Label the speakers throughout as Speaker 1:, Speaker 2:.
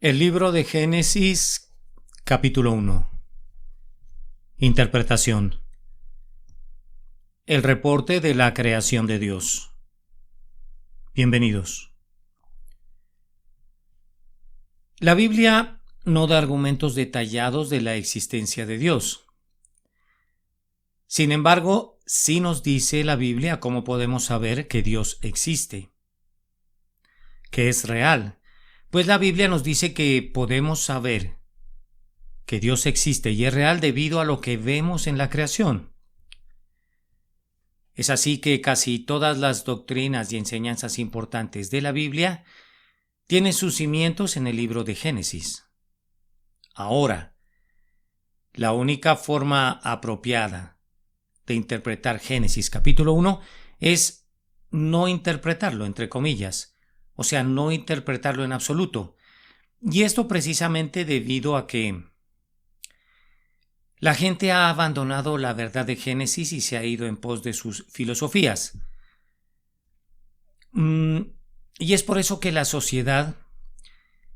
Speaker 1: El libro de Génesis, capítulo 1. Interpretación. El reporte de la creación de Dios. Bienvenidos. La Biblia no da argumentos detallados de la existencia de Dios. Sin embargo, sí nos dice la Biblia cómo podemos saber que Dios existe, que es real. Pues la Biblia nos dice que podemos saber que Dios existe y es real debido a lo que vemos en la creación. Es así que casi todas las doctrinas y enseñanzas importantes de la Biblia tienen sus cimientos en el libro de Génesis. Ahora, la única forma apropiada de interpretar Génesis capítulo 1 es no interpretarlo, entre comillas, o sea, no interpretarlo en absoluto. Y esto precisamente debido a que la gente ha abandonado la verdad de Génesis y se ha ido en pos de sus filosofías. Y es por eso que la sociedad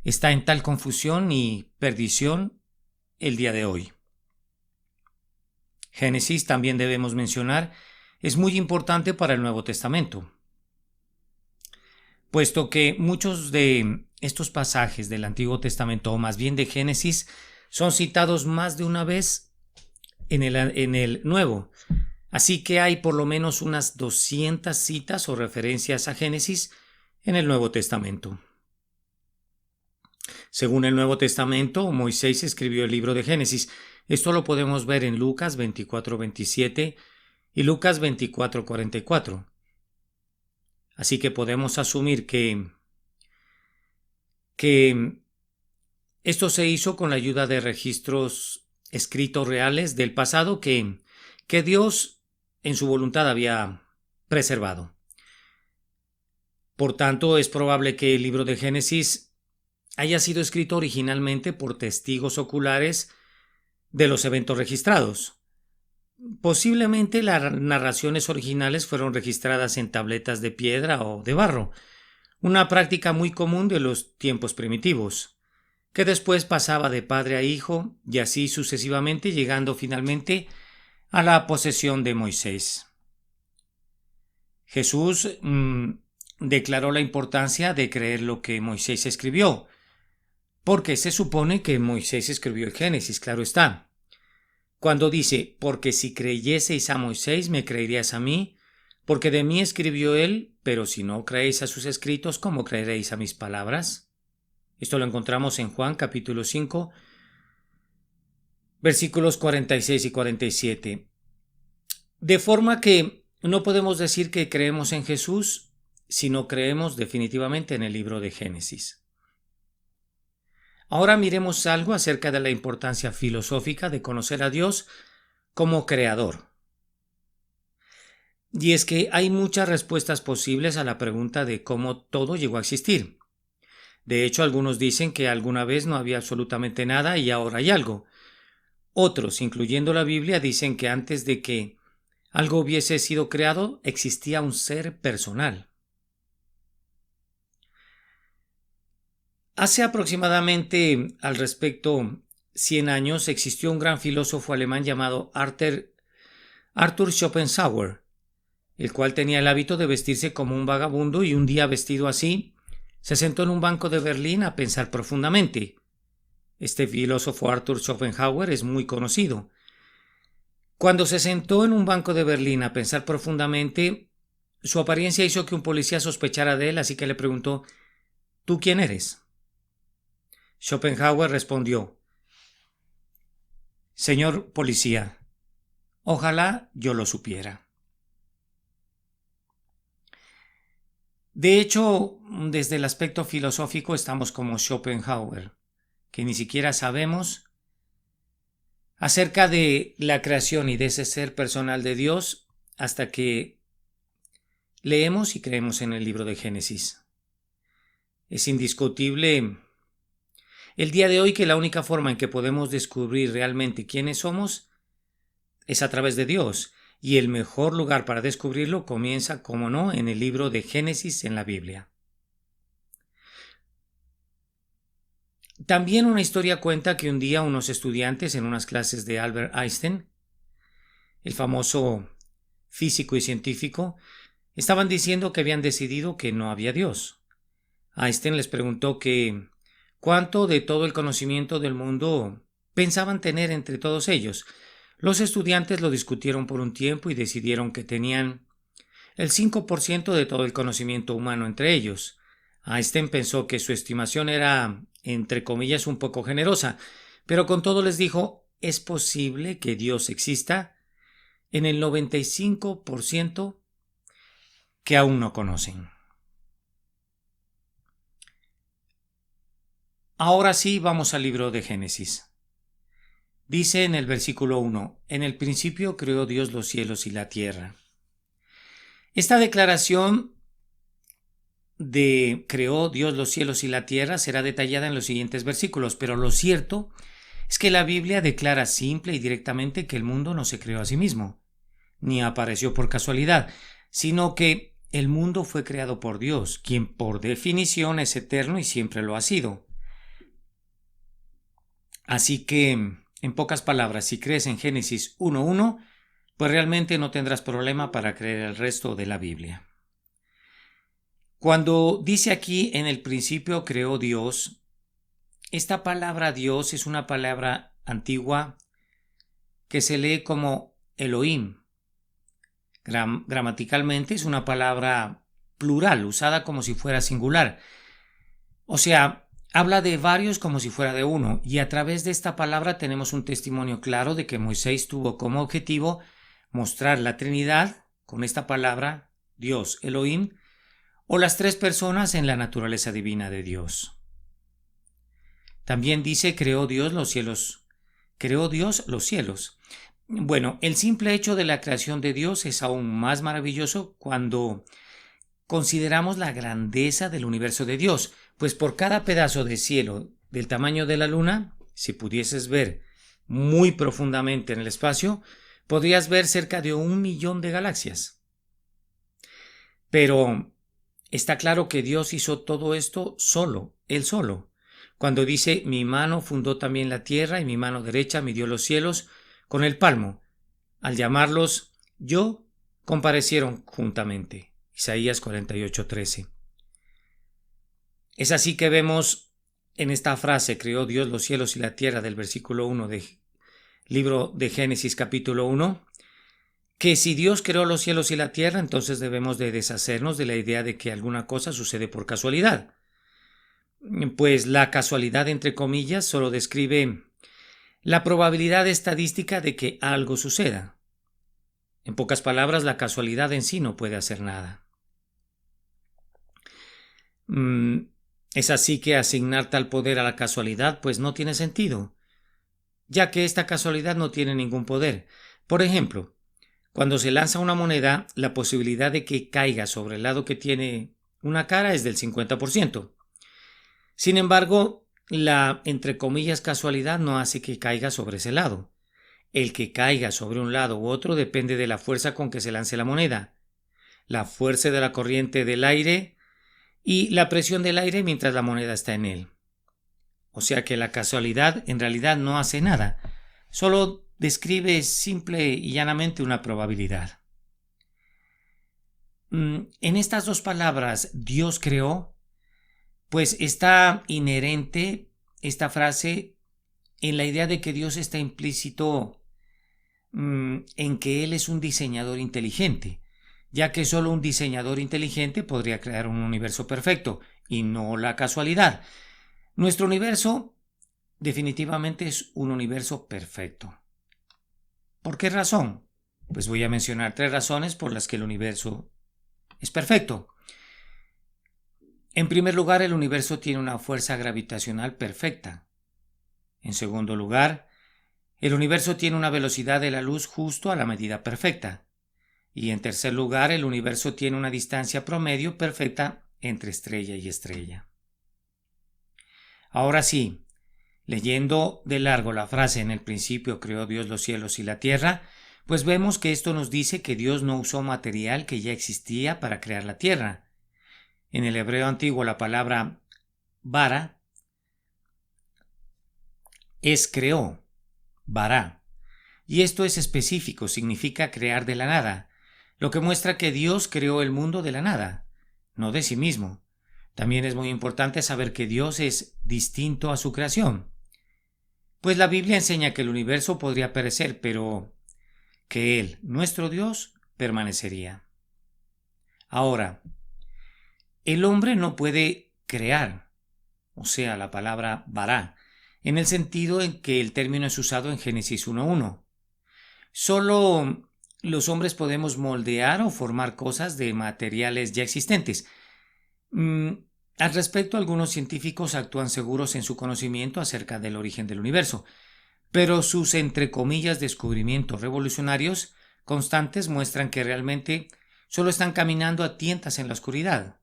Speaker 1: está en tal confusión y perdición el día de hoy. Génesis, también debemos mencionar, es muy importante para el Nuevo Testamento, puesto que muchos de estos pasajes del Antiguo Testamento, o más bien de Génesis, son citados más de una vez en el Nuevo. Así que hay por lo menos unas 200 citas o referencias a Génesis en el Nuevo Testamento. Según el Nuevo Testamento, Moisés escribió el libro de Génesis. Esto lo podemos ver en Lucas 24:27 y Lucas 24:44. Así que podemos asumir que esto se hizo con la ayuda de registros escritos reales del pasado que Dios en su voluntad había preservado. Por tanto, es probable que el libro de Génesis haya sido escrito originalmente por testigos oculares de los eventos registrados. Posiblemente las narraciones originales fueron registradas en tabletas de piedra o de barro, una práctica muy común de los tiempos primitivos, que después pasaba de padre a hijo y así sucesivamente, llegando finalmente a la posesión de Moisés. Jesús declaró la importancia de creer lo que Moisés escribió, porque se supone que Moisés escribió el Génesis, claro está. Cuando dice, porque si creyeseis a Moisés, me creeríais a mí, porque de mí escribió él, pero si no creéis a sus escritos, ¿cómo creeréis a mis palabras? Esto lo encontramos en Juan capítulo 5, versículos 46 y 47. De forma que no podemos decir que creemos en Jesús si no creemos definitivamente en el libro de Génesis. Ahora miremos algo acerca de la importancia filosófica de conocer a Dios como creador. Y es que hay muchas respuestas posibles a la pregunta de cómo todo llegó a existir. De hecho, algunos dicen que alguna vez no había absolutamente nada y ahora hay algo. Otros, incluyendo la Biblia, dicen que antes de que algo hubiese sido creado, existía un ser personal. Hace aproximadamente, al respecto, 100 años, existió un gran filósofo alemán llamado Arthur Schopenhauer, el cual tenía el hábito de vestirse como un vagabundo y un día vestido así, se sentó en un banco de Berlín a pensar profundamente. Este filósofo Arthur Schopenhauer es muy conocido. Cuando se sentó en un banco de Berlín a pensar profundamente, su apariencia hizo que un policía sospechara de él, así que le preguntó, ¿tú quién eres? Schopenhauer respondió, señor policía, ojalá yo lo supiera. De hecho, desde el aspecto filosófico estamos como Schopenhauer, que ni siquiera sabemos acerca de la creación y de ese ser personal de Dios hasta que leemos y creemos en el libro de Génesis. Es indiscutible el día de hoy que la única forma en que podemos descubrir realmente quiénes somos es a través de Dios, y el mejor lugar para descubrirlo comienza, como no, en el libro de Génesis en la Biblia. También una historia cuenta que un día unos estudiantes en unas clases de Albert Einstein, el famoso físico y científico, estaban diciendo que habían decidido que no había Dios. Einstein les preguntó que cuánto de todo el conocimiento del mundo pensaban tener entre todos ellos. Los estudiantes lo discutieron por un tiempo y decidieron que tenían el 5% de todo el conocimiento humano entre ellos. Einstein pensó que su estimación era, entre comillas, un poco generosa, pero con todo les dijo, ¿es posible que Dios exista en el 95% que aún no conocen? Ahora sí, vamos al libro de Génesis. Dice en el versículo 1, en el principio creó Dios los cielos y la tierra. Esta declaración de creó Dios los cielos y la tierra será detallada en los siguientes versículos, pero lo cierto es que la Biblia declara simple y directamente que el mundo no se creó a sí mismo, ni apareció por casualidad, sino que el mundo fue creado por Dios, quien por definición es eterno y siempre lo ha sido. Así que, en pocas palabras, si crees en Génesis 1:1, pues realmente no tendrás problema para creer el resto de la Biblia. Cuando dice aquí en el principio creó Dios, esta palabra Dios es una palabra antigua que se lee como Elohim. Gramaticalmente es una palabra plural, usada como si fuera singular. O sea, habla de varios como si fuera de uno, y a través de esta palabra tenemos un testimonio claro de que Moisés tuvo como objetivo mostrar la Trinidad con esta palabra, Dios, Elohim, o las tres personas en la naturaleza divina de Dios. También dice, creó Dios los cielos. Creó Dios los cielos. Bueno, el simple hecho de la creación de Dios es aún más maravilloso cuando consideramos la grandeza del universo de Dios, pues por cada pedazo de cielo del tamaño de la luna, si pudieses ver muy profundamente en el espacio, podrías ver cerca de 1.000.000 de galaxias. Pero está claro que Dios hizo todo esto solo, Él solo. Cuando dice, mi mano fundó también la tierra y mi mano derecha midió los cielos con el palmo. Al llamarlos yo, comparecieron juntamente. Isaías 48:13. Es así que vemos en esta frase, creó Dios los cielos y la tierra del versículo 1 del libro de Génesis capítulo 1, que si Dios creó los cielos y la tierra, entonces debemos de deshacernos de la idea de que alguna cosa sucede por casualidad. Pues la casualidad, entre comillas, solo describe la probabilidad estadística de que algo suceda. En pocas palabras, la casualidad en sí no puede hacer nada. Es así que asignar tal poder a la casualidad pues no tiene sentido, ya que esta casualidad no tiene ningún poder. Por ejemplo, cuando se lanza una moneda, la posibilidad de que caiga sobre el lado que tiene una cara es del 50%. Sin embargo, la, entre comillas, casualidad no hace que caiga sobre ese lado. El que caiga sobre un lado u otro depende de la fuerza con que se lance la moneda, la fuerza de la corriente del aire y la presión del aire mientras la moneda está en él. O sea que la casualidad en realidad no hace nada, solo describe simple y llanamente una probabilidad. En estas dos palabras, Dios creó, pues está inherente esta frase en la idea de que Dios está implícito en que Él es un diseñador inteligente, ya que solo un diseñador inteligente podría crear un universo perfecto, y no la casualidad. Nuestro universo definitivamente es un universo perfecto. ¿Por qué razón? Pues voy a mencionar 3 razones por las que el universo es perfecto. En primer lugar, el universo tiene una fuerza gravitacional perfecta. En segundo lugar, el universo tiene una velocidad de la luz justo a la medida perfecta. Y en tercer lugar, el universo tiene una distancia promedio perfecta entre estrella y estrella. Ahora sí, leyendo de largo la frase en el principio creó Dios los cielos y la tierra, pues vemos que esto nos dice que Dios no usó material que ya existía para crear la tierra. En el hebreo antiguo la palabra bara es creó, bara. Y esto es específico, significa crear de la nada, lo que muestra que Dios creó el mundo de la nada, no de sí mismo. También es muy importante saber que Dios es distinto a su creación. Pues la Biblia enseña que el universo podría perecer, pero que Él, nuestro Dios, permanecería. Ahora, el hombre no puede crear, o sea, la palabra bara, en el sentido en que el término es usado en Génesis 1:1. Solo los hombres podemos moldear o formar cosas de materiales ya existentes. Al respecto, algunos científicos actúan seguros en su conocimiento acerca del origen del universo, pero sus entre comillas descubrimientos revolucionarios constantes muestran que realmente solo están caminando a tientas en la oscuridad.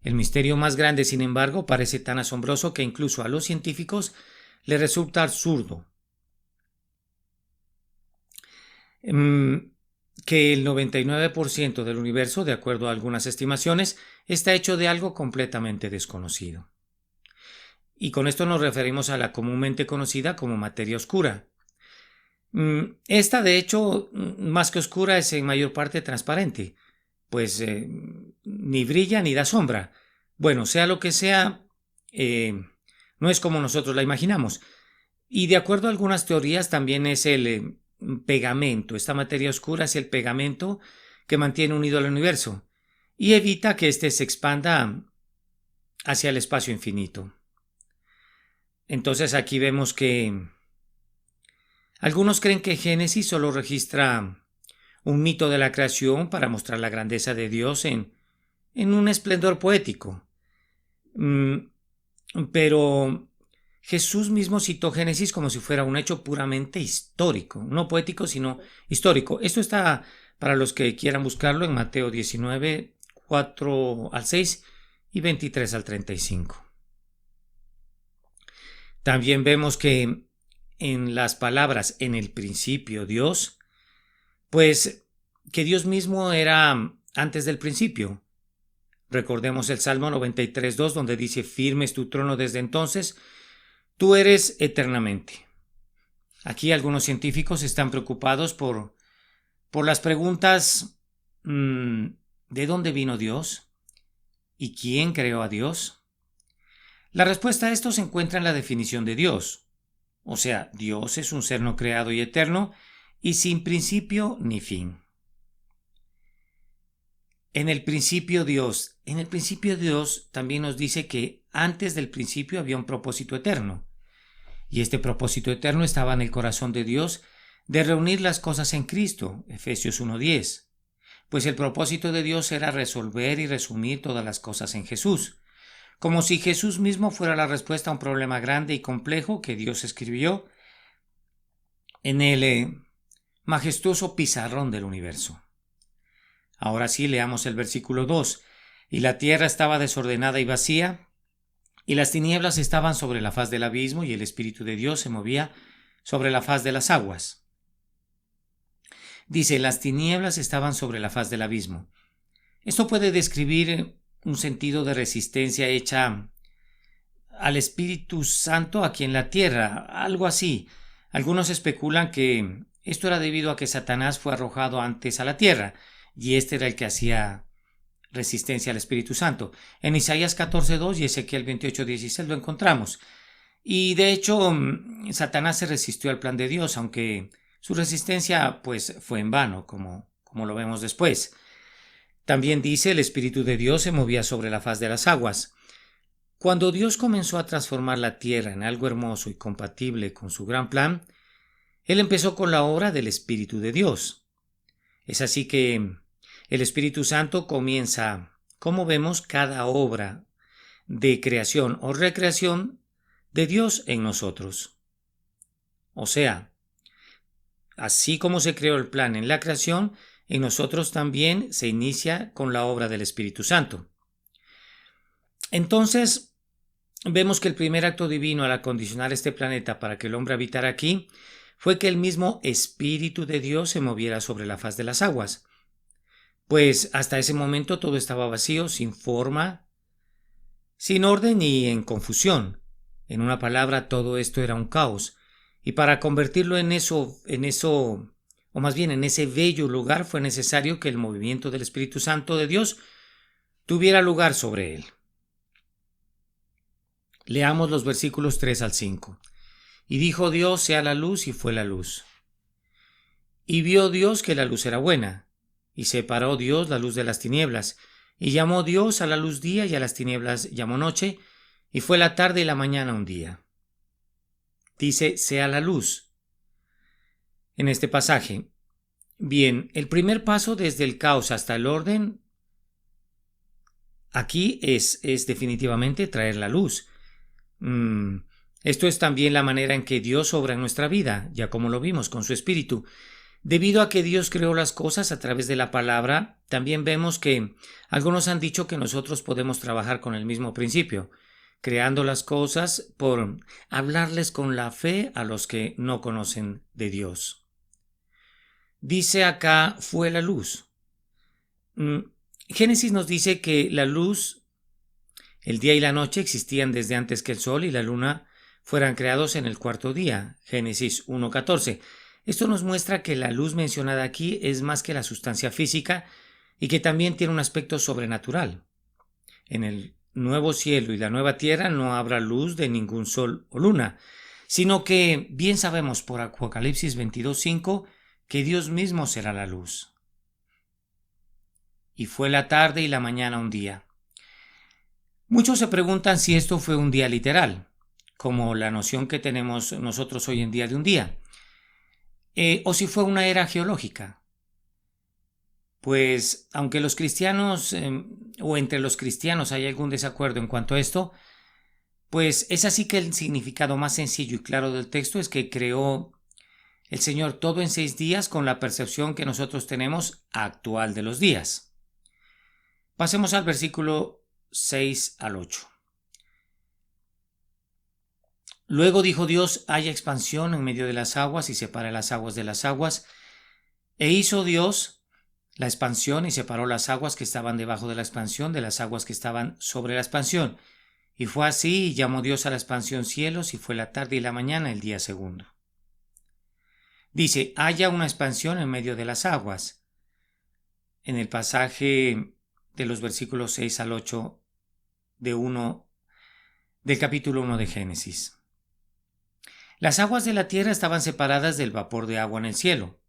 Speaker 1: El misterio más grande, sin embargo, parece tan asombroso que incluso a los científicos les resulta absurdo. Que el 99% del universo, de acuerdo a algunas estimaciones, está hecho de algo completamente desconocido. Y con esto nos referimos a la comúnmente conocida como materia oscura. Esta, de hecho, más que oscura, es en mayor parte transparente, pues ni brilla ni da sombra. Bueno, sea lo que sea, no es como nosotros la imaginamos. Y de acuerdo a algunas teorías, también es el pegamento. Esta materia oscura es el pegamento que mantiene unido al universo y evita que éste se expanda hacia el espacio infinito. Entonces aquí vemos que algunos creen que Génesis solo registra un mito de la creación para mostrar la grandeza de Dios en un esplendor poético. Pero Jesús mismo citó Génesis como si fuera un hecho puramente histórico, no poético, sino histórico. Esto está para los que quieran buscarlo en Mateo 19, 4 al 6 y 23 al 35. También vemos que en las palabras en el principio Dios, pues que Dios mismo era antes del principio. Recordemos el Salmo 93:2, donde dice: firme es tu trono desde entonces, tú eres eternamente. Aquí algunos científicos están preocupados por las preguntas: ¿de dónde vino Dios? ¿Y quién creó a Dios? La respuesta a esto se encuentra en la definición de Dios. O sea, Dios es un ser no creado y eterno y sin principio ni fin. En el principio Dios también nos dice que antes del principio había un propósito eterno. Y este propósito eterno estaba en el corazón de Dios de reunir las cosas en Cristo, Efesios 1:10. Pues el propósito de Dios era resolver y resumir todas las cosas en Jesús, como si Jesús mismo fuera la respuesta a un problema grande y complejo que Dios escribió en el majestuoso pizarrón del universo. Ahora sí, leamos el versículo 2. Y la tierra estaba desordenada y vacía, y las tinieblas estaban sobre la faz del abismo, y el Espíritu de Dios se movía sobre la faz de las aguas. Dice: las tinieblas estaban sobre la faz del abismo. Esto puede describir un sentido de resistencia hecha al Espíritu Santo aquí en la tierra, algo así. Algunos especulan que esto era debido a que Satanás fue arrojado antes a la tierra, y este era el que hacía resistencia al Espíritu Santo. En Isaías 14:2 y Ezequiel 28:16 lo encontramos. Y de hecho, Satanás se resistió al plan de Dios, aunque su resistencia pues fue en vano, como lo vemos después. También dice: el Espíritu de Dios se movía sobre la faz de las aguas. Cuando Dios comenzó a transformar la tierra en algo hermoso y compatible con su gran plan, Él empezó con la obra del Espíritu de Dios. Es así que el Espíritu Santo comienza, como vemos, cada obra de creación o recreación de Dios en nosotros. O sea, así como se creó el plan en la creación, en nosotros también se inicia con la obra del Espíritu Santo. Entonces, vemos que el primer acto divino al acondicionar este planeta para que el hombre habitara aquí fue que el mismo Espíritu de Dios se moviera sobre la faz de las aguas. Pues hasta ese momento todo estaba vacío, sin forma, sin orden y en confusión. En una palabra, todo esto era un caos. Y para convertirlo en eso, o más bien en ese bello lugar, fue necesario que el movimiento del Espíritu Santo de Dios tuviera lugar sobre él. Leamos los versículos 3 al 5. Y dijo Dios, sea la luz, y fue la luz. Y vio Dios que la luz era buena, y separó Dios la luz de las tinieblas, y llamó Dios a la luz día, y a las tinieblas llamó noche, y fue la tarde y la mañana un día. Dice, sea la luz. En este pasaje. Bien, el primer paso desde el caos hasta el orden, aquí es definitivamente traer la luz. Esto es también la manera en que Dios obra en nuestra vida, ya como lo vimos con su Espíritu. Debido a que Dios creó las cosas a través de la palabra, también vemos que algunos han dicho que nosotros podemos trabajar con el mismo principio, creando las cosas por hablarles con la fe a los que no conocen de Dios. Dice acá, fue la luz. Génesis nos dice que la luz, el día y la noche existían desde antes que el sol y la luna fueran creados en el cuarto día. Génesis 1:14. Esto nos muestra que la luz mencionada aquí es más que la sustancia física y que también tiene un aspecto sobrenatural. En el nuevo cielo y la nueva tierra no habrá luz de ningún sol o luna, sino que bien sabemos por Apocalipsis 22:5 que Dios mismo será la luz. Y fue la tarde y la mañana un día. Muchos se preguntan si esto fue un día literal, como la noción que tenemos nosotros hoy en día de un día, o si fue una era geológica. Pues aunque los cristianos o entre los cristianos hay algún desacuerdo en cuanto a esto, pues es así que el significado más sencillo y claro del texto es que creó el Señor todo en 6 días con la percepción que nosotros tenemos actual de los días. Pasemos al versículo 6 al 8. Luego dijo Dios, haya expansión en medio de las aguas y separe las aguas de las aguas. E hizo Dios la expansión y separó las aguas que estaban debajo de la expansión de las aguas que estaban sobre la expansión. Y fue así, y llamó Dios a la expansión cielos, y fue la tarde y la mañana el día segundo. Dice, haya una expansión en medio de las aguas. En el pasaje de los versículos 6 al 8 del capítulo 1 de Génesis. Las aguas de la tierra estaban separadas del vapor de agua en el cielo.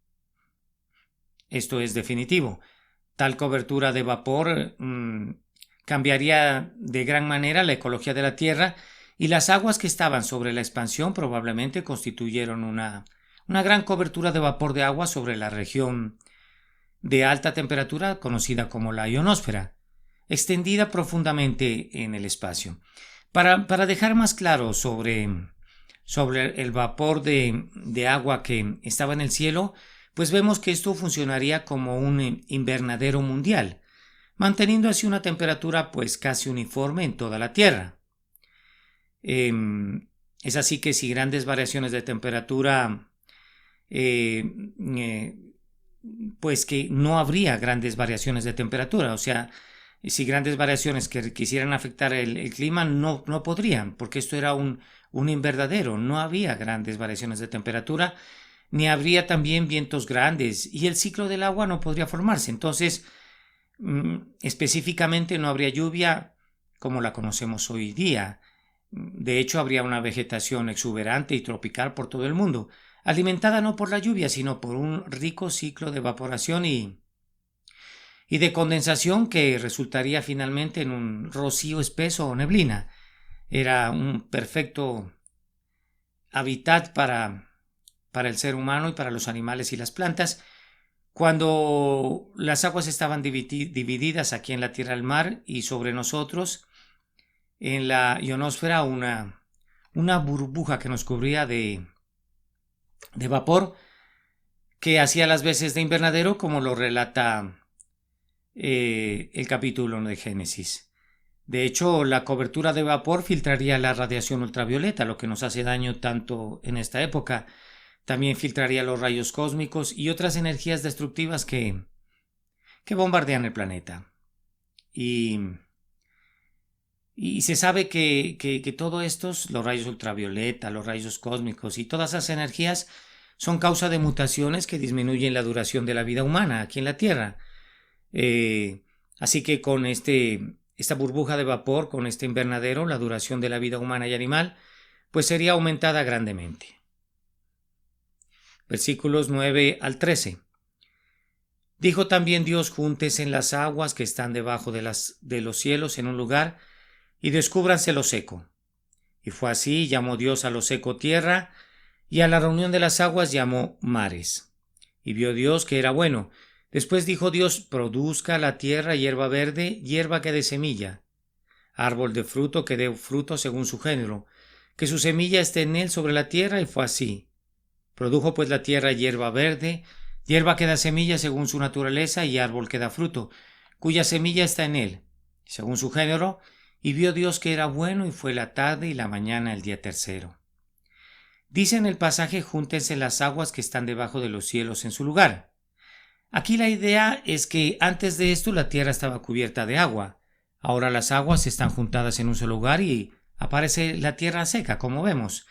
Speaker 1: Esto es definitivo. Tal cobertura de vapor cambiaría de gran manera la ecología de la tierra, y las aguas que estaban sobre la expansión probablemente constituyeron una gran cobertura de vapor de agua sobre la región de alta temperatura conocida como la ionosfera, extendida profundamente en el espacio. Para dejar más claro sobre el vapor de agua que estaba en el cielo, pues vemos que esto funcionaría como un invernadero mundial, manteniendo así una temperatura pues casi uniforme en toda la Tierra. Es así que si grandes variaciones de temperatura, pues que no habría grandes variaciones de temperatura, o sea, si grandes variaciones que quisieran afectar el clima no podrían, porque esto era un invernadero, no había grandes variaciones de temperatura, ni habría también vientos grandes, y el ciclo del agua no podría formarse. Entonces, específicamente no habría lluvia como la conocemos hoy día. De hecho, habría una vegetación exuberante y tropical por todo el mundo, alimentada no por la lluvia, sino por un rico ciclo de evaporación y de condensación que resultaría finalmente en un rocío espeso o neblina. Era un perfecto hábitat para el ser humano y para los animales y las plantas. Cuando las aguas estaban divididas aquí en la tierra al mar y sobre nosotros, en la ionosfera, una burbuja que nos cubría de vapor que hacía las veces de invernadero, como lo relata el capítulo 1 de Génesis. De hecho, la cobertura de vapor filtraría la radiación ultravioleta, lo que nos hace daño tanto en esta época. También filtraría los rayos cósmicos y otras energías destructivas que bombardean el planeta. Y Y se sabe que todo estos, los rayos ultravioleta, los rayos cósmicos y todas esas energías son causa de mutaciones que disminuyen la duración de la vida humana aquí en la Tierra. Así que con esta burbuja de vapor, con este invernadero, la duración de la vida humana y animal, pues sería aumentada grandemente. Versículos 9 al 13. Dijo también Dios: júntense en las aguas que están debajo de los cielos en un lugar, y descúbranse lo seco. Y fue así, llamó Dios a lo seco tierra, y a la reunión de las aguas llamó mares. Y vio Dios que era bueno. Después dijo Dios: produzca la tierra hierba verde, hierba que dé semilla, árbol de fruto que dé fruto según su género, que su semilla esté en él sobre la tierra. Y fue así. Produjo pues la tierra hierba verde, hierba que da semilla según su naturaleza, y árbol que da fruto, cuya semilla está en él, según su género. Y vio Dios que era bueno, y fue la tarde y la mañana el día tercero. Dice en el pasaje: júntense las aguas que están debajo de los cielos en su lugar. Aquí la idea es que antes de esto la tierra estaba cubierta de agua. Ahora las aguas están juntadas en un solo lugar y aparece la tierra seca, como vemos.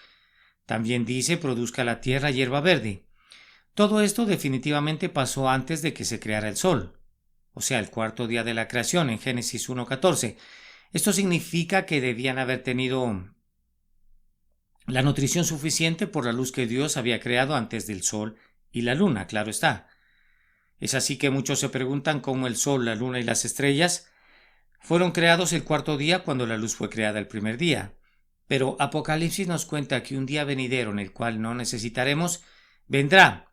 Speaker 1: También dice: produzca la tierra hierba verde. Todo esto definitivamente pasó antes de que se creara el sol, o sea, el cuarto día de la creación, en Génesis 1:14. Esto significa que debían haber tenido la nutrición suficiente por la luz que Dios había creado antes del sol y la luna, claro está. Es así que muchos se preguntan cómo el sol, la luna y las estrellas fueron creados el cuarto día cuando la luz fue creada el primer día. Pero Apocalipsis nos cuenta que un día venidero en el cual no necesitaremos, vendrá.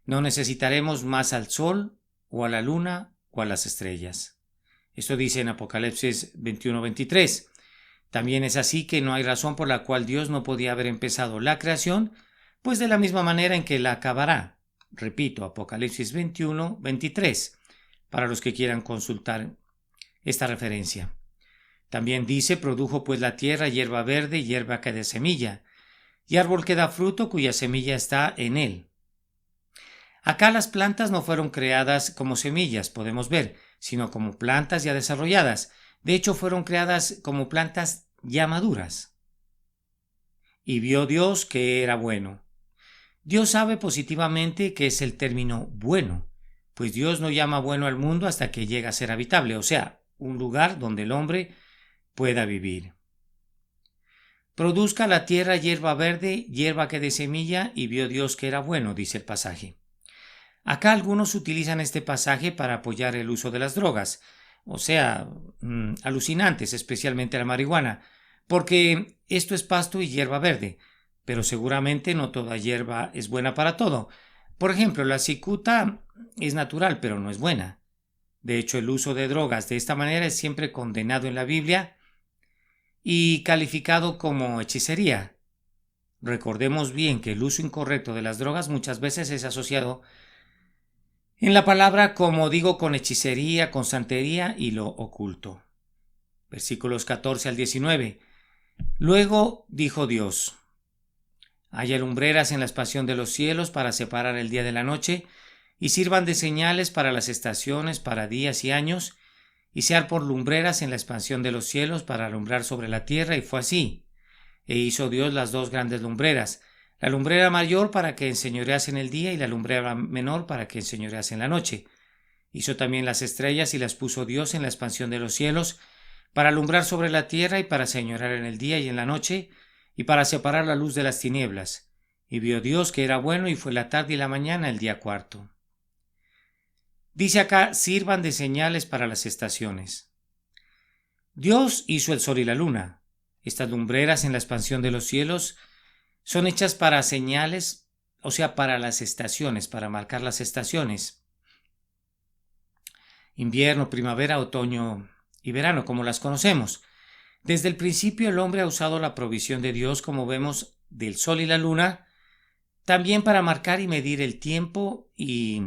Speaker 1: No necesitaremos más al sol o a la luna o a las estrellas. Esto dice en Apocalipsis 21:23. También es así que no hay razón por la cual Dios no podía haber empezado la creación, pues de la misma manera en que la acabará. Repito, Apocalipsis 21:23, para los que quieran consultar esta referencia. También dice: produjo pues la tierra hierba verde, hierba que dé semilla, y árbol que da fruto cuya semilla está en él. Acá las plantas no fueron creadas como semillas, podemos ver, sino como plantas ya desarrolladas. De hecho, fueron creadas como plantas ya maduras. Y vio Dios que era bueno. Dios sabe positivamente qué es el término bueno, pues Dios no llama bueno al mundo hasta que llega a ser habitable, o sea, un lugar donde el hombre pueda vivir. Produzca la tierra hierba verde, hierba que dé semilla, y vio Dios que era bueno, dice el pasaje. Acá algunos utilizan este pasaje para apoyar el uso de las drogas, o sea, alucinantes, especialmente la marihuana, porque esto es pasto y hierba verde, pero seguramente no toda hierba es buena para todo. Por ejemplo, la cicuta es natural, pero no es buena. De hecho, el uso de drogas de esta manera es siempre condenado en la Biblia y calificado como hechicería. Recordemos bien que el uso incorrecto de las drogas muchas veces es asociado en la palabra, como digo, con hechicería, con santería y lo oculto. Versículos 14 al 19. Luego dijo Dios: haya lumbreras en la expansión de los cielos para separar el día de la noche, y sirvan de señales para las estaciones, para días y años, y sean por lumbreras en la expansión de los cielos para alumbrar sobre la tierra. Y fue así. E hizo Dios las dos grandes lumbreras, la lumbrera mayor para que enseñorease en el día, y la lumbrera menor para que enseñorease en la noche. Hizo también las estrellas y las puso Dios en la expansión de los cielos, para alumbrar sobre la tierra, y para señorear en el día y en la noche, y para separar la luz de las tinieblas. Y vio Dios que era bueno, y fue la tarde y la mañana el día cuarto. Dice acá: sirvan de señales para las estaciones. Dios hizo el sol y la luna. Estas lumbreras en la expansión de los cielos son hechas para señales, o sea, para las estaciones, para marcar las estaciones. Invierno, primavera, otoño y verano, como las conocemos. Desde el principio el hombre ha usado la provisión de Dios, como vemos, del sol y la luna, también para marcar y medir el tiempo y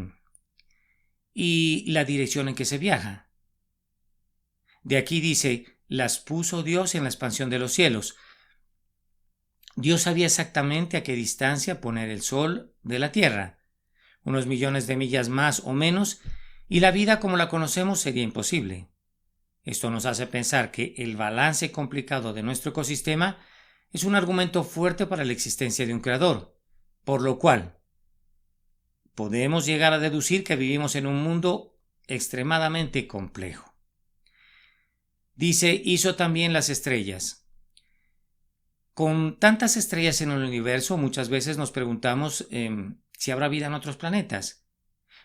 Speaker 1: la dirección en que se viaja. De aquí dice: las puso Dios en la expansión de los cielos. Dios sabía exactamente a qué distancia poner el sol de la tierra, unos millones de millas más o menos, y la vida como la conocemos sería imposible. Esto nos hace pensar que el balance complicado de nuestro ecosistema es un argumento fuerte para la existencia de un creador, por lo cual podemos llegar a deducir que vivimos en un mundo extremadamente complejo. Dice, hizo también las estrellas. Con tantas estrellas en el universo, muchas veces nos preguntamos si habrá vida en otros planetas.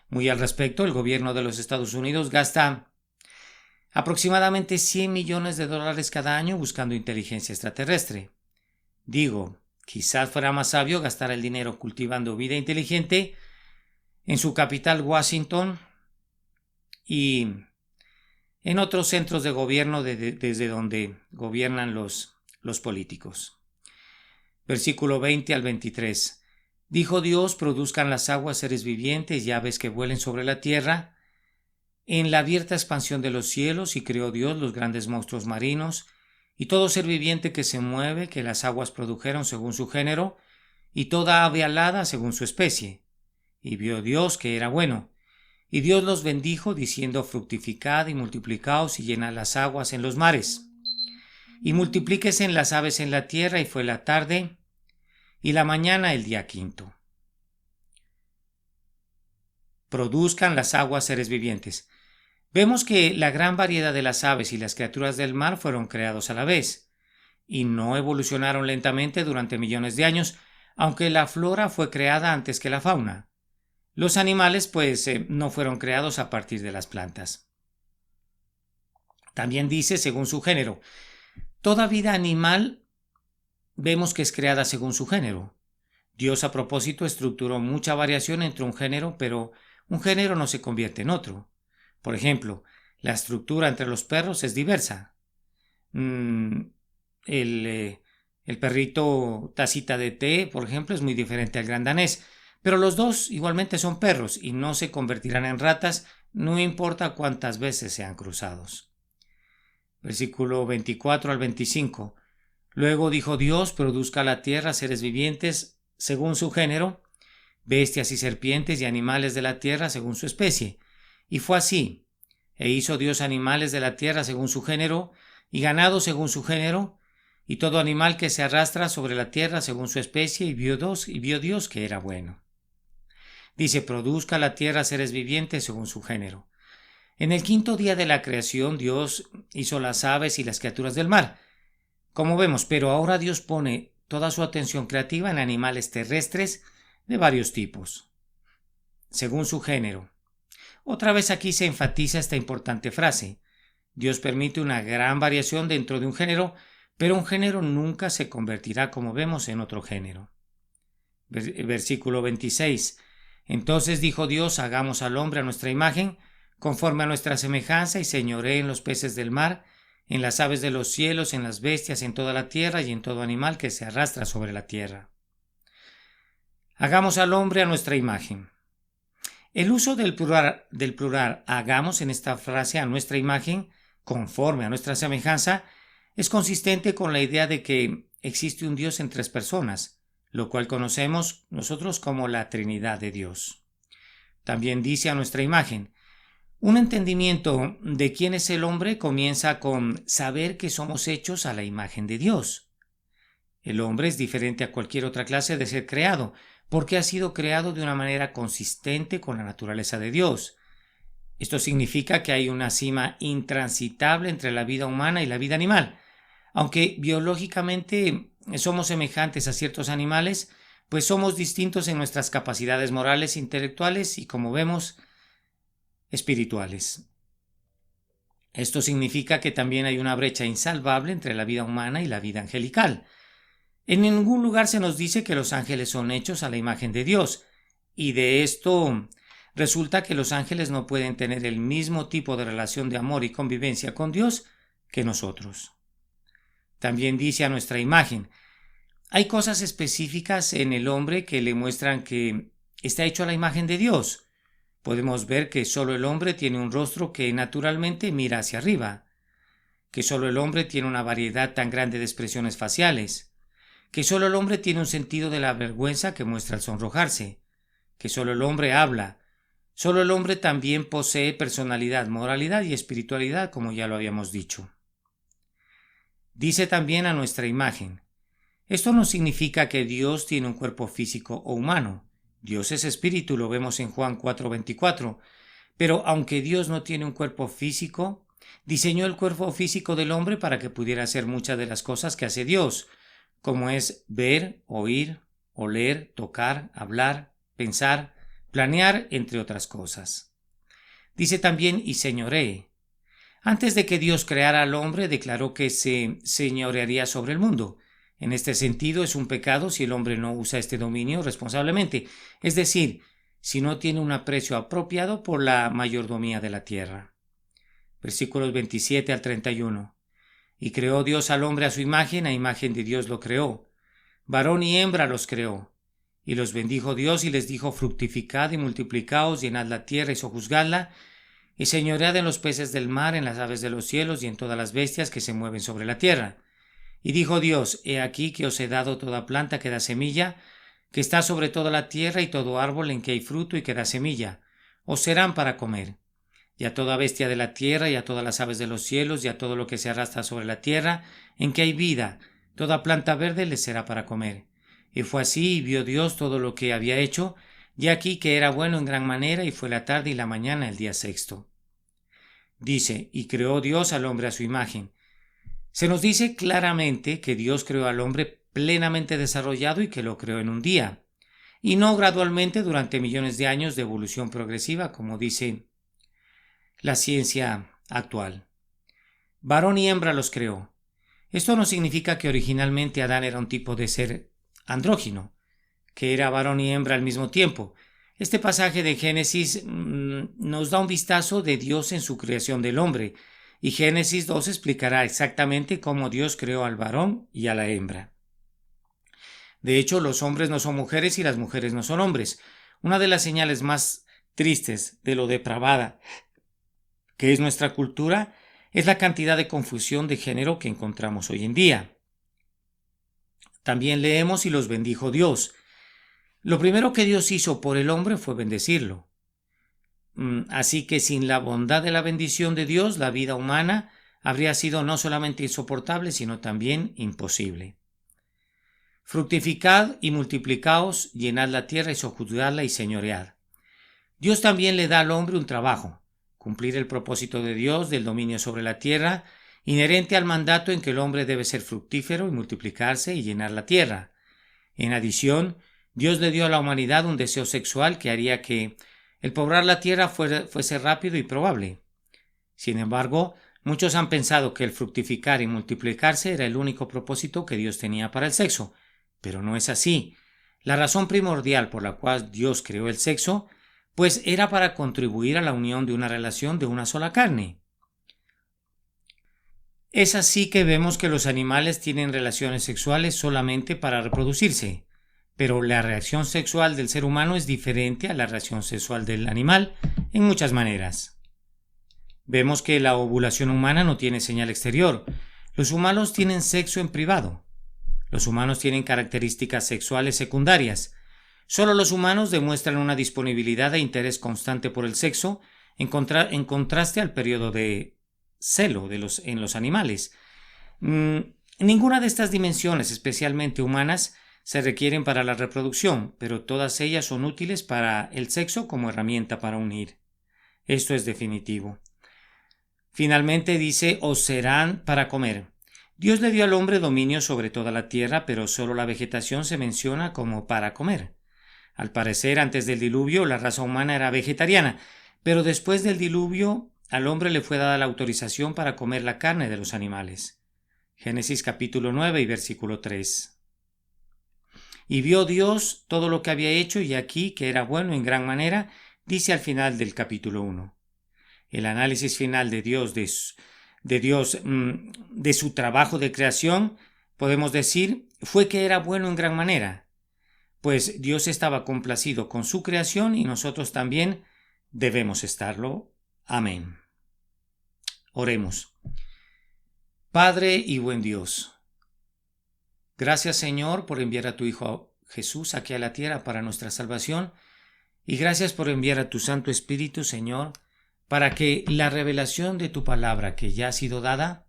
Speaker 1: Muy al respecto, el gobierno de los Estados Unidos gasta aproximadamente $100 millones cada año buscando inteligencia extraterrestre. Digo, quizás fuera más sabio gastar el dinero cultivando vida inteligente en su capital, Washington, y en otros centros de gobierno desde donde gobiernan los políticos. Versículo 20 al 23. Dijo Dios, produzcan las aguas seres vivientes y aves que vuelen sobre la tierra, en la abierta expansión de los cielos, y creó Dios los grandes monstruos marinos, y todo ser viviente que se mueve, que las aguas produjeron según su género, y toda ave alada según su especie. Y vio Dios que era bueno. Y Dios los bendijo, diciendo, fructificad y multiplicaos y llenad las aguas en los mares. Y multiplíquese en las aves en la tierra, y fue la tarde y la mañana el día quinto. Produzcan las aguas seres vivientes. Vemos que la gran variedad de las aves y las criaturas del mar fueron creados a la vez, y no evolucionaron lentamente durante millones de años, aunque la flora fue creada antes que la fauna. Los animales, no fueron creados a partir de las plantas. También dice, según su género. Toda vida animal vemos que es creada según su género. Dios a propósito estructuró mucha variación entre un género, pero un género no se convierte en otro. Por ejemplo, la estructura entre los perros es diversa. El perrito tacita de té, por ejemplo, es muy diferente al gran danés, pero los dos igualmente son perros y no se convertirán en ratas, no importa cuántas veces sean cruzados. Versículo 24 al 25. Luego dijo Dios, produzca la tierra seres vivientes según su género, bestias y serpientes y animales de la tierra según su especie. Y fue así. E hizo Dios animales de la tierra según su género, y ganado según su género, y todo animal que se arrastra sobre la tierra según su especie, y vio Dios que era bueno. Dice, produzca la tierra seres vivientes según su género. En el quinto día de la creación, Dios hizo las aves y las criaturas del mar, como vemos, pero ahora Dios pone toda su atención creativa en animales terrestres de varios tipos, según su género. Otra vez aquí se enfatiza esta importante frase. Dios permite una gran variación dentro de un género, pero un género nunca se convertirá, como vemos, en otro género. Versículo 26. Entonces dijo Dios, hagamos al hombre a nuestra imagen, conforme a nuestra semejanza, y señoree en los peces del mar, en las aves de los cielos, en las bestias, en toda la tierra y en todo animal que se arrastra sobre la tierra. Hagamos al hombre a nuestra imagen. El uso del plural hagamos en esta frase a nuestra imagen, conforme a nuestra semejanza, es consistente con la idea de que existe un Dios en tres personas, lo cual conocemos nosotros como la Trinidad de Dios. También dice a nuestra imagen. Un entendimiento de quién es el hombre comienza con saber que somos hechos a la imagen de Dios. El hombre es diferente a cualquier otra clase de ser creado, porque ha sido creado de una manera consistente con la naturaleza de Dios. Esto significa que hay una cima intransitable entre la vida humana y la vida animal. Aunque biológicamente somos semejantes a ciertos animales, pues somos distintos en nuestras capacidades morales, intelectuales y, como vemos, espirituales. Esto significa que también hay una brecha insalvable entre la vida humana y la vida angelical. En ningún lugar se nos dice que los ángeles son hechos a la imagen de Dios, y de esto resulta que los ángeles no pueden tener el mismo tipo de relación de amor y convivencia con Dios que nosotros. También dice a nuestra imagen. Hay cosas específicas en el hombre que le muestran que está hecho a la imagen de Dios. Podemos ver que solo el hombre tiene un rostro que naturalmente mira hacia arriba, que solo el hombre tiene una variedad tan grande de expresiones faciales, que solo el hombre tiene un sentido de la vergüenza que muestra al sonrojarse, que solo el hombre habla, Solo el hombre también posee personalidad, moralidad y espiritualidad, como ya lo habíamos dicho. Dice también a nuestra imagen. Esto no significa que Dios tiene un cuerpo físico o humano. Dios es espíritu, lo vemos en Juan 4:24. Pero aunque Dios no tiene un cuerpo físico, diseñó el cuerpo físico del hombre para que pudiera hacer muchas de las cosas que hace Dios, como es ver, oír, oler, tocar, hablar, pensar, planear, entre otras cosas. Dice también y señoree. Antes de que Dios creara al hombre, declaró que se señorearía sobre el mundo. En este sentido, es un pecado si el hombre no usa este dominio responsablemente, es decir, si no tiene un aprecio apropiado por la mayordomía de la tierra. Versículos 27 al 31. Y creó Dios al hombre a su imagen, a imagen de Dios lo creó. Varón y hembra los creó. Y los bendijo Dios y les dijo: fructificad y multiplicaos, llenad la tierra y sojuzgadla, y señoread en los peces del mar, en las aves de los cielos y en todas las bestias que se mueven sobre la tierra. Y dijo Dios: he aquí que os he dado toda planta que da semilla, que está sobre toda la tierra, y todo árbol en que hay fruto y que da semilla, os serán para comer. Y a toda bestia de la tierra, y a todas las aves de los cielos, y a todo lo que se arrastra sobre la tierra, en que hay vida, toda planta verde les será para comer. Y fue así, y vio Dios todo lo que había hecho, y aquí que era bueno en gran manera, y fue la tarde y la mañana el día sexto. Dice: y creó Dios al hombre a su imagen. Se nos dice claramente que Dios creó al hombre plenamente desarrollado y que lo creó en un día, y no gradualmente durante millones de años de evolución progresiva, como dice la ciencia actual. Varón y hembra los creó. Esto no significa que originalmente Adán era un tipo de ser andrógino, que era varón y hembra al mismo tiempo. Este pasaje de Génesis nos da un vistazo de Dios en su creación del hombre, y Génesis 2 explicará exactamente cómo Dios creó al varón y a la hembra. De hecho, los hombres no son mujeres y las mujeres no son hombres. Una de las señales más tristes de lo depravada que es nuestra cultura es la cantidad de confusión de género que encontramos hoy en día. También leemos: y los bendijo Dios. Lo primero que Dios hizo por el hombre fue bendecirlo. Así que sin la bondad de la bendición de Dios, la vida humana habría sido no solamente insoportable, sino también imposible. Fructificad y multiplicaos, llenad la tierra y sojuzgadla y señoread. Dios también le da al hombre un trabajo: cumplir el propósito de Dios del dominio sobre la tierra, inherente al mandato en que el hombre debe ser fructífero y multiplicarse y llenar la tierra. En adición, Dios le dio a la humanidad un deseo sexual que haría que el poblar la tierra fuese rápido y probable. Sin embargo, muchos han pensado que el fructificar y multiplicarse era el único propósito que Dios tenía para el sexo, pero no es así. La razón primordial por la cual Dios creó el sexo, pues era para contribuir a la unión de una relación de una sola carne. Es así que vemos que los animales tienen relaciones sexuales solamente para reproducirse, pero la reacción sexual del ser humano es diferente a la reacción sexual del animal en muchas maneras. Vemos que la ovulación humana no tiene señal exterior. Los humanos tienen sexo en privado. Los humanos tienen características sexuales secundarias. Solo los humanos demuestran una disponibilidad e interés constante por el sexo, en contraste al periodo de celo en los animales. Ninguna de estas dimensiones, especialmente humanas, se requieren para la reproducción, pero todas ellas son útiles para el sexo como herramienta para unir. Esto es definitivo. Finalmente dice: os serán para comer. Dios le dio al hombre dominio sobre toda la tierra, pero solo la vegetación se menciona como para comer. Al parecer, antes del diluvio, la raza humana era vegetariana, pero después del diluvio, al hombre le fue dada la autorización para comer la carne de los animales. Génesis capítulo 9 y versículo 3. Y vio Dios todo lo que había hecho, y aquí que era bueno en gran manera, dice al final del capítulo 1. El análisis final de Dios, de su trabajo de creación, podemos decir, fue que era bueno en gran manera, pues Dios estaba complacido con su creación y nosotros también debemos estarlo. Amén. Oremos. Padre y buen Dios, gracias, Señor, por enviar a tu Hijo Jesús aquí a la tierra para nuestra salvación, Y gracias por enviar a tu Santo Espíritu, Señor, para que la revelación de tu palabra que ya ha sido dada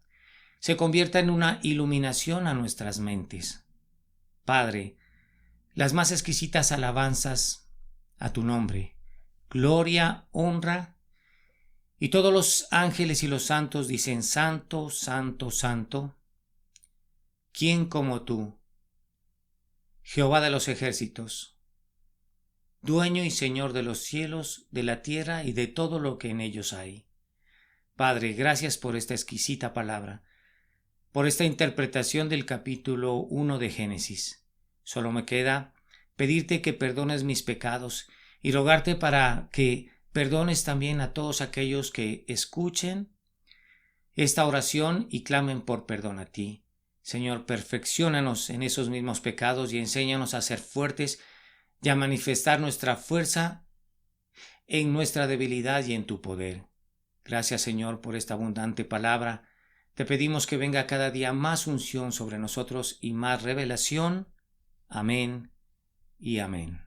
Speaker 1: se convierta en una iluminación a nuestras mentes. Padre, las más exquisitas alabanzas a tu nombre, gloria, honra, y todos los ángeles y los santos dicen: Santo, Santo, Santo. ¿Quién como tú, Jehová de los ejércitos, dueño y Señor de los cielos, de la tierra y de todo lo que en ellos hay? Padre, gracias por esta exquisita palabra, por esta interpretación del capítulo 1 de Génesis. Solo me queda pedirte que perdones mis pecados y rogarte para que perdones también a todos aquellos que escuchen esta oración y clamen por perdón a ti. Señor, perfecciónanos en esos mismos pecados y enséñanos a ser fuertes y a manifestar nuestra fuerza en nuestra debilidad y en tu poder. Gracias, Señor, por esta abundante palabra. Te pedimos que venga cada día más unción sobre nosotros y más revelación. Amén y amén.